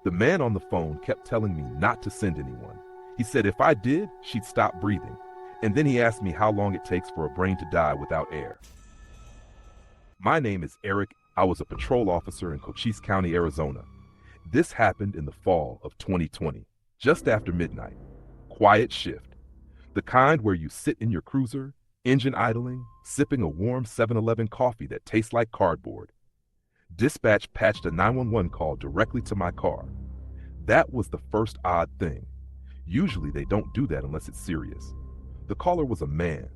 The man on the phone kept telling me not to send anyone. He said if I did, she'd stop breathing. And then he asked me how long it takes for a brain to die without air. My name is Eric. I was a patrol officer in Cochise County, Arizona. This happened in the fall of 2020, just after midnight. Quiet shift. The kind where you sit in your cruiser, engine idling, sipping a warm 7-Eleven coffee that tastes like cardboard. Dispatch patched a 911 call directly to my car. That was the first odd thing. Usually they don't do that unless it's serious. The caller was a man,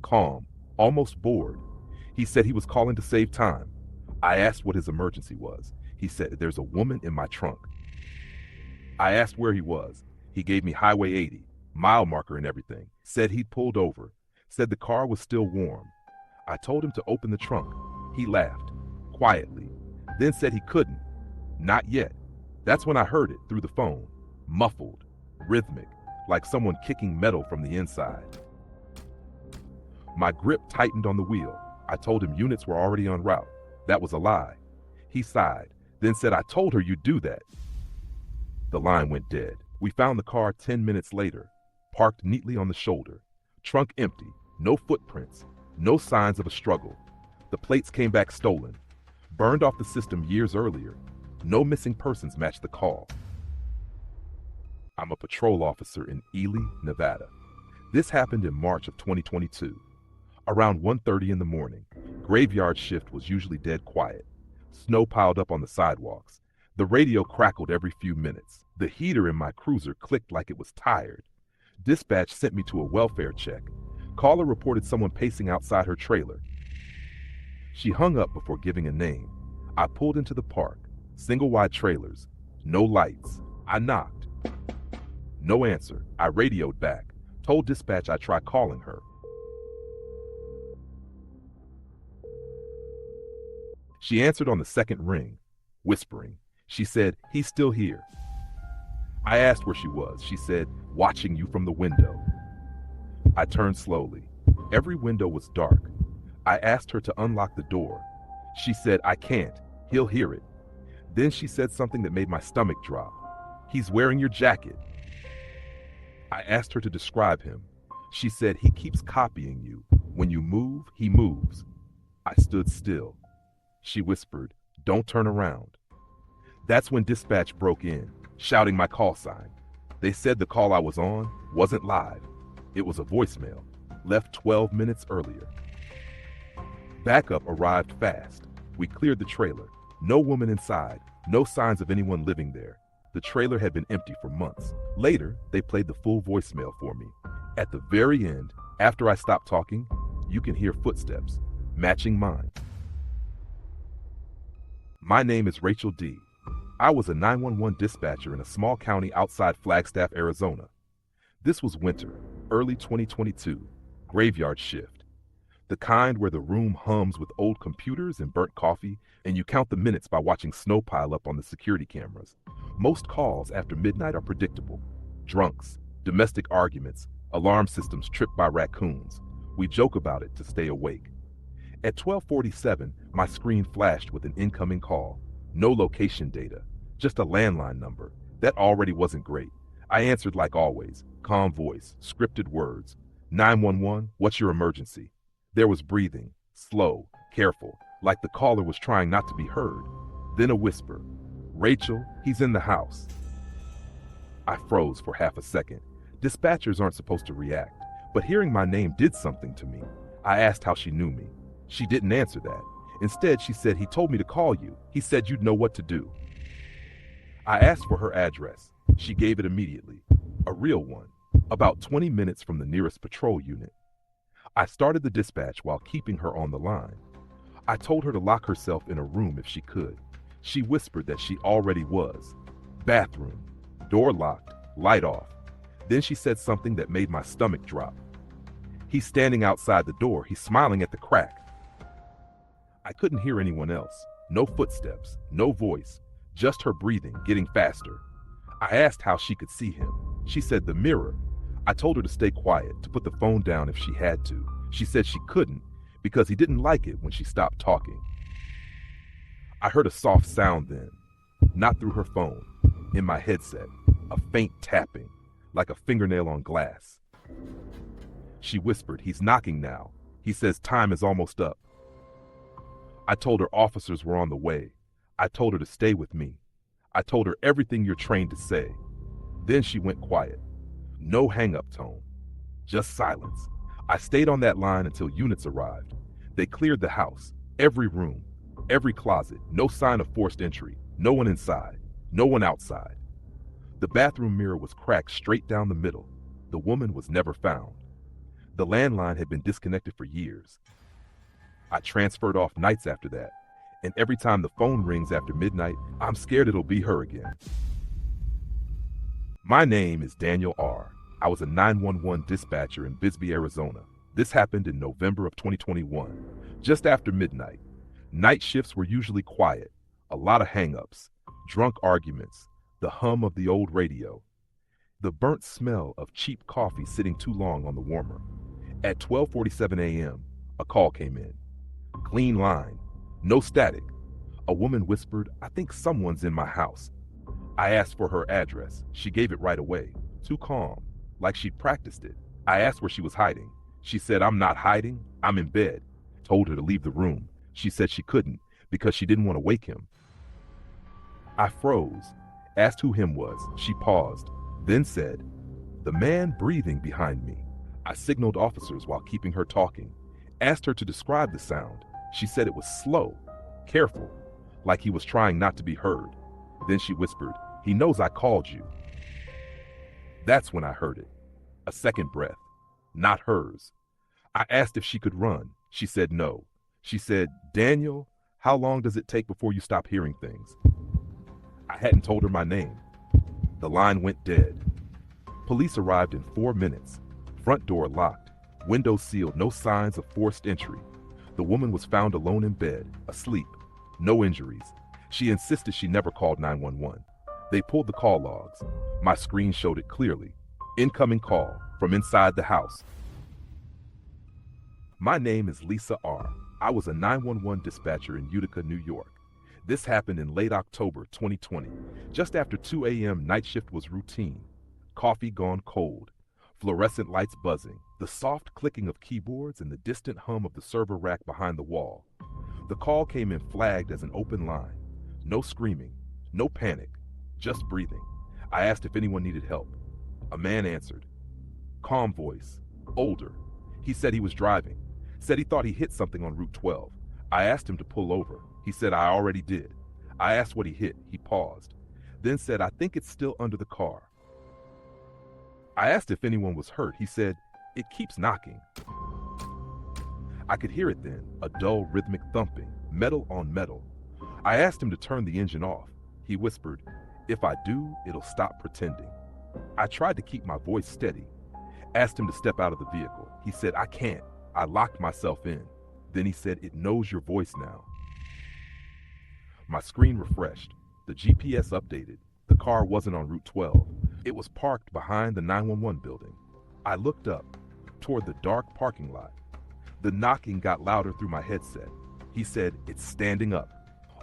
calm, almost bored. He said he was calling to save time. I asked what his emergency was. He said, "There's a woman in my trunk." I asked where he was. He gave me Highway 80, mile marker and everything. Said he'd pulled over. Said the car was still warm. I told him to open the trunk. He laughed, quietly, then said he couldn't. Not yet. That's when I heard it through the phone, muffled, rhythmic, like someone kicking metal from the inside. My grip tightened on the wheel. I told him units were already en route. That was a lie. He sighed, then said, "I told her you'd do that." The line went dead. We found the car 10 minutes later, parked neatly on the shoulder, trunk empty, no footprints, no signs of a struggle. The plates came back stolen, burned off the system years earlier. No missing persons matched the call. I'm a patrol officer in Ely, Nevada. This happened in March of 2022. Around 1:30 in the morning, graveyard shift was usually dead quiet. Snow piled up on the sidewalks. The radio crackled every few minutes. The heater in my cruiser clicked like it was tired. Dispatch sent me to a welfare check. Caller reported someone pacing outside her trailer. She hung up before giving a name. I pulled into the park. Single-wide trailers. No lights. I knocked. No answer. I radioed back. Told dispatch I'd try calling her. She answered on the second ring, whispering. She said, "He's still here." I asked where she was. She said, "Watching you from the window." I turned slowly. Every window was dark. I asked her to unlock the door. She said, "I can't. He'll hear it." Then she said something that made my stomach drop. "He's wearing your jacket." I asked her to describe him. She said, "He keeps copying you. When you move, he moves." I stood still. She whispered, "Don't turn around." That's when dispatch broke in, shouting my call sign. They said the call I was on wasn't live. It was a voicemail, left 12 minutes earlier. Backup arrived fast. We cleared the trailer. No woman inside, no signs of anyone living there. The trailer had been empty for months. Later, they played the full voicemail for me. At the very end, after I stopped talking, you can hear footsteps, matching mine. My name is Rachel D. I was a 911 dispatcher in a small county outside Flagstaff, Arizona. This was winter, early 2022, graveyard shift. The kind where the room hums with old computers and burnt coffee, and you count the minutes by watching snow pile up on the security cameras. Most calls after midnight are predictable. Drunks, domestic arguments, alarm systems tripped by raccoons. We joke about it to stay awake. At 12:47, my screen flashed with an incoming call. No location data, just a landline number. That already wasn't great. I answered like always, calm voice, scripted words. 911, what's your emergency? There was breathing, slow, careful, like the caller was trying not to be heard. Then a whisper, "Rachel, he's in the house." I froze for half a second. Dispatchers aren't supposed to react, but hearing my name did something to me. I asked how she knew me. She didn't answer that. Instead, she said, "He told me to call you. He said you'd know what to do." I asked for her address. She gave it immediately. A real one, about 20 minutes from the nearest patrol unit. I started the dispatch while keeping her on the line. I told her to lock herself in a room if she could. She whispered that she already was. Bathroom, door locked, light off. Then she said something that made my stomach drop. "He's standing outside the door. He's smiling at the crack." I couldn't hear anyone else. No footsteps, no voice, just her breathing getting faster. I asked how she could see him. She said the mirror. I told her to stay quiet, to put the phone down if she had to. She said she couldn't because he didn't like it when she stopped talking. I heard a soft sound then, not through her phone, In my headset, a faint tapping, like a fingernail on glass. She whispered, "He's knocking now. He says time is almost up." I told her officers were on the way. I told her to stay with me. I told her everything you're trained to say. Then she went quiet. No hang-up tone, just silence. I stayed on that line until units arrived. They cleared the house, every room, every closet, no sign of forced entry, no one inside, no one outside. The bathroom mirror was cracked straight down the middle. The woman was never found. The landline had been disconnected for years. I transferred off nights after that, and every time the phone rings after midnight, I'm scared it'll be her again. My name is Daniel R. I was a 911 dispatcher in Bisbee, Arizona. This happened in November of 2021, just after midnight. Night shifts were usually quiet, a lot of hang-ups, drunk arguments, the hum of the old radio, the burnt smell of cheap coffee sitting too long on the warmer. At 12:47 a.m., a call came in. Clean line, no static. A woman whispered, "I think someone's in my house." I asked for her address. She gave it right away, too calm, like she'd practiced it. I asked where she was hiding. She said, "I'm not hiding, I'm in bed." Told her to leave the room. She said she couldn't because she didn't want to wake him. I froze, asked who him was. She paused, then said, "The man breathing behind me." I signaled officers while keeping her talking, asked her to describe the sound. She said it was slow, careful, like he was trying not to be heard. Then she whispered, "He knows I called you." That's when I heard it. A second breath, not hers. I asked if she could run. She said no. She said, "Daniel, how long does it take before you stop hearing things?" I hadn't told her my name. The line went dead. Police arrived in 4 minutes. Front door locked, windows sealed, no signs of forced entry. The woman was found alone in bed, asleep, no injuries. She insisted she never called 911. They pulled the call logs. My screen showed it clearly. Incoming call from inside the house. My name is Lisa R. I was a 911 dispatcher in Utica, New York. This happened in late October 2020. Just after 2 a.m., night shift was routine. Coffee gone cold. Fluorescent lights buzzing. The soft clicking of keyboards and the distant hum of the server rack behind the wall. The call came in flagged as an open line. No screaming, no panic, just breathing. I asked if anyone needed help. A man answered. Calm voice, older. He said he was driving. Said he thought he hit something on Route 12. I asked him to pull over. He said, "I already did." I asked what he hit. He paused. Then said, "I think it's still under the car." I asked if anyone was hurt. He said, "It keeps knocking." I could hear it then, a dull rhythmic thumping, metal on metal. I asked him to turn the engine off. He whispered, "If I do, it'll stop pretending." I tried to keep my voice steady. Asked him to step out of the vehicle. He said, "I can't." I locked myself in. Then he said, "It knows your voice now." My screen refreshed. The GPS updated. The car wasn't on Route 12. It was parked behind the 911 building. I looked up, toward the dark parking lot. The knocking got louder through my headset. He said, "It's standing up."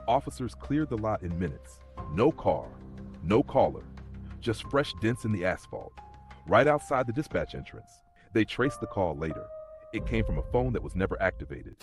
Officers cleared the lot in minutes. No car, no caller, just fresh dents in the asphalt, right outside the dispatch entrance. They traced the call later. It came from a phone that was never activated.